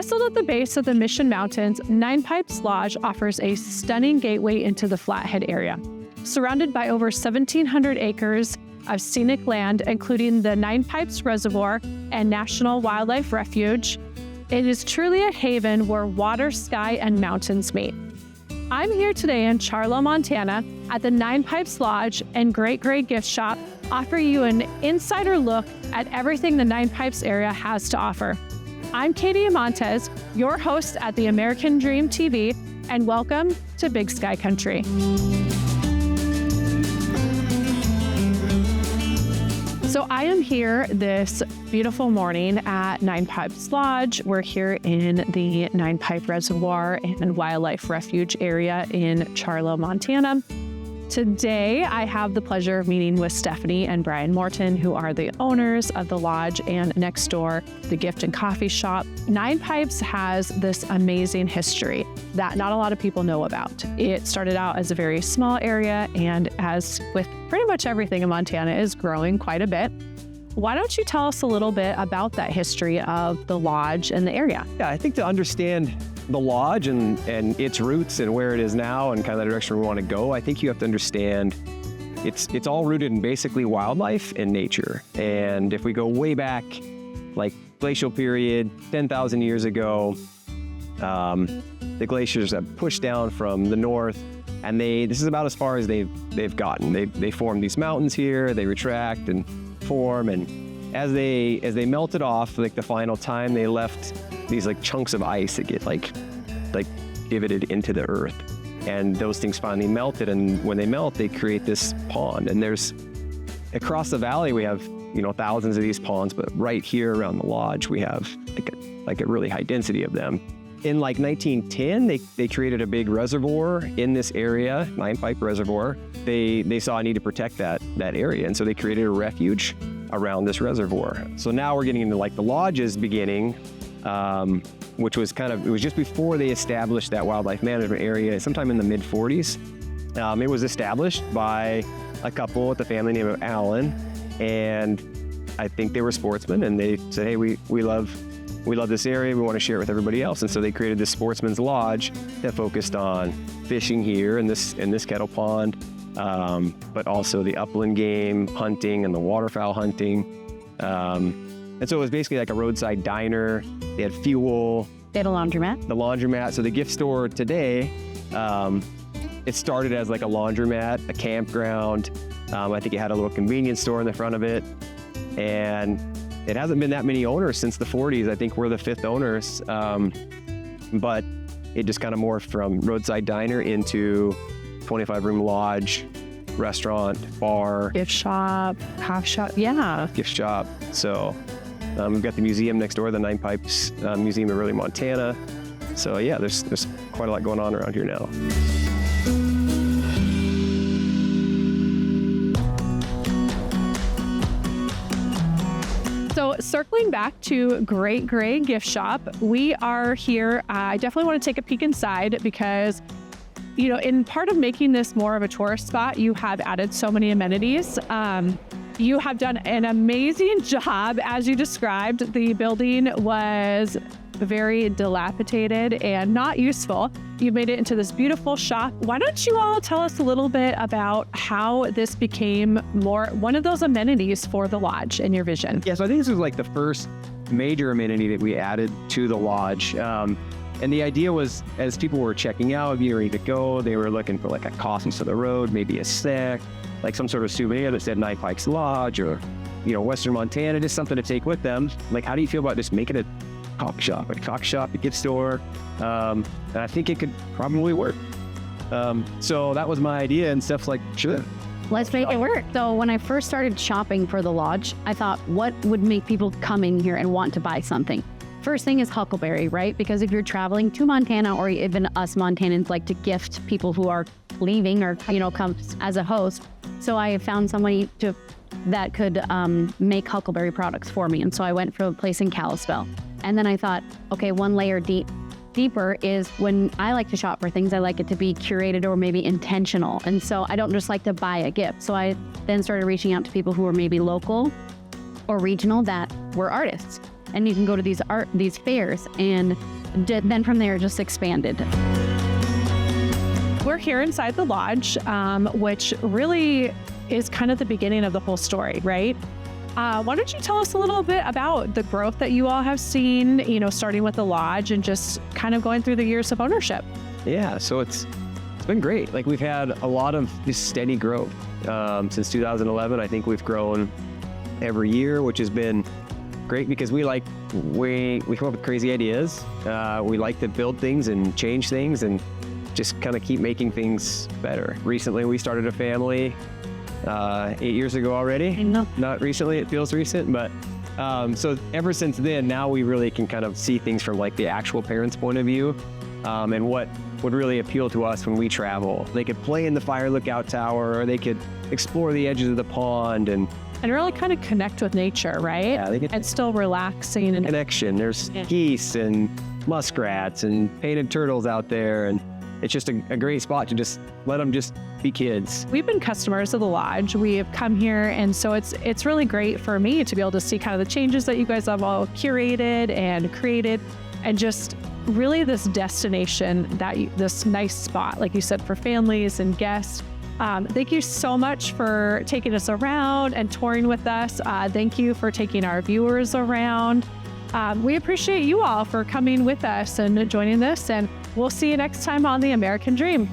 Nestled at the base of the Mission Mountains, Nine Pipes Lodge offers a stunning gateway into the Flathead area. Surrounded by over 1,700 acres of scenic land, including the Nine Pipes Reservoir and National Wildlife Refuge, it is truly a haven where water, sky, and mountains meet. I'm here today in Charlo, Montana at the Nine Pipes Lodge and Great Gray Gift Shop, offering you an insider look at everything the Nine Pipes area has to offer. I'm Katie Amontes, your host at the American Dream TV, and welcome to Big Sky Country. So I am here this beautiful morning at Nine Pipes Lodge. We're here in the Nine Pipe Reservoir and Wildlife Refuge area in Charlo, Montana. Today, I have the pleasure of meeting with Stephanie and Brian Morton, who are the owners of the lodge and next door, the gift and coffee shop. Nine Pipes has this amazing history that not a lot of people know about. It started out as a very small area, and as with pretty much everything in Montana, is growing quite a bit. Why don't you tell us a little bit about that history of the lodge and the area? Yeah, I think to understand the lodge and its roots and where it is now and kind of the direction we want to go, I think you have to understand it's all rooted in basically wildlife and nature. And if we go way back, like glacial period, 10,000 years ago, the glaciers have pushed down from the north, and this is about as far as they've gotten. They form these mountains here, they retract and form, and as they melted off, like the final time, they left these like chunks of ice that get like divoted into the earth, and those things finally melted, and when they melt, they create this pond. And there's across the valley we have thousands of these ponds, but right here around the lodge we have like a really high density of them. In like 1910, they created a big reservoir in this area, Nine Pipe Reservoir. They saw a need to protect that area, and so they created a refuge around this reservoir. So now we're getting into like the lodge's beginning, which was it was just before they established that wildlife management area, sometime in the mid-40s. It was established by a couple with the family name of Allen, and I think they were sportsmen, and they said, hey, we love this area, we want to share it with everybody else. And so they created this sportsman's lodge that focused on fishing here in this kettle pond, but also the upland game hunting and the waterfowl hunting. And so it was basically like a roadside diner. They had fuel. They had a laundromat. The laundromat. So the gift store today, it started as like a laundromat, a campground. I think it had a little convenience store in the front of it. And it hasn't been that many owners since the 40s. I think we're the fifth owners. But it just kind of morphed from roadside diner into 25-room lodge, restaurant, bar. Gift shop, coffee shop, yeah. Gift shop. So we've got the museum next door, the Nine Pipes Museum of Early Montana. So yeah, there's quite a lot going on around here now. So circling back to Great Gray Gift Shop, we are here. I definitely want to take a peek inside because, in part of making this more of a tourist spot, you have added so many amenities. You have done an amazing job. As you described, the building was very dilapidated and not useful. You made it into this beautiful shop. Why don't you all tell us a little bit about how this became one of those amenities for the lodge in your vision? Yeah, so I think this was like the first major amenity that we added to the lodge. And the idea was, as people were checking out, ready to go, they were looking for like a coffee to the road, maybe a snack, like some sort of souvenir that said Nine Pipes Lodge or, Western Montana, just something to take with them. Like, how do you feel about just making a coffee shop, a gift store? And I think it could probably work. So that was my idea, and Steph's like, sure. Let's make it work. So when I first started shopping for the lodge, I thought, what would make people come in here and want to buy something? First thing is huckleberry, right? Because if you're traveling to Montana, or even us Montanans like to gift people who are leaving or, come as a host. So I found somebody that could make huckleberry products for me. And so I went for a place in Kalispell. And then I thought, okay, one layer deeper is when I like to shop for things, I like it to be curated or maybe intentional. And so I don't just like to buy a gift. So I then started reaching out to people who were maybe local or regional that were artists. And you can go to these fairs and then from there just expanded. We're here inside the lodge, which really is kind of the beginning of the whole story, right? Why don't you tell us a little bit about the growth that you all have seen, starting with the lodge and just kind of going through the years of ownership? Yeah, so it's been great. Like, we've had a lot of just steady growth. Since 2011, I think we've grown every year, which has been great because we come up with crazy ideas. We like to build things and change things and just kind of keep making things better. Recently, we started a family 8 years ago already. I know. Not recently, it feels recent, but so ever since then, now we really can kind of see things from like the actual parents' point of view, and what would really appeal to us when we travel. They could play in the fire lookout tower, or they could explore the edges of the pond and really kind of connect with nature, right? Yeah, they get and still relaxing and connection. There's geese and muskrats and painted turtles out there, and it's just a great spot to just let them just be kids. We've been customers of the lodge. We have come here, and so it's really great for me to be able to see kind of the changes that you guys have all curated and created, and just really this destination, this nice spot, like you said, for families and guests. Thank you so much for taking us around and touring with us. Thank you for taking our viewers around. We appreciate you all for coming with us and joining this, and we'll see you next time on The American Dream.